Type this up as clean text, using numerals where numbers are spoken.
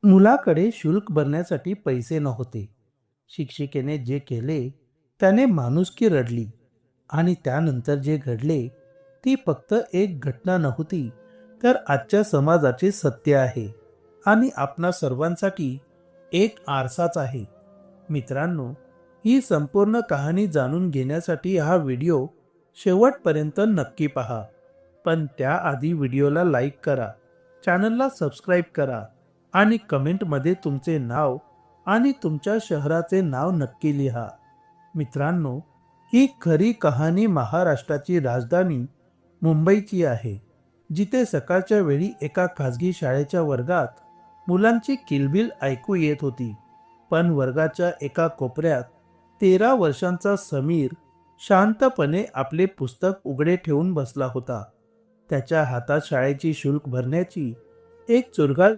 मुलाकडे शुल्क भरण्यासाठी पैसे नव्हते. शिक्षिकेने जे केले त्याने माणुसकी रडली. आणि त्यानंतर जे घडले ती फक्त एक घटना नव्हती, तर आजच्या समाजाचे सत्य आहे आणि आपणा सर्वांसाठी एक आरसाच आहे. मित्रांनो, ही संपूर्ण कहाणी जाणून घेण्यासाठी हा व्हिडिओ शेवटपर्यंत नक्की पहा. पण त्याआधी व्हिडिओला लाईक करा, चॅनलला सबस्क्राईब करा आणि कमेंटमध्ये तुमचे नाव आणि तुमच्या शहराचे नाव नक्की लिहा. मित्रांनो, ही खरी कहाणी महाराष्ट्राची राजधानी मुंबईची आहे, जिथे सकाळच्या वेळी एका खाजगी शाळेच्या वर्गात मुलांची किलबिल ऐकू येत होती. पण वर्गाच्या एका कोपऱ्यात 13 वर्षांचा समीर शांतपणे आपले पुस्तक उघडे ठेवून बसला होता. त्याच्या हातात शाळेची शुल्क भरण्याची एक चुरगाळ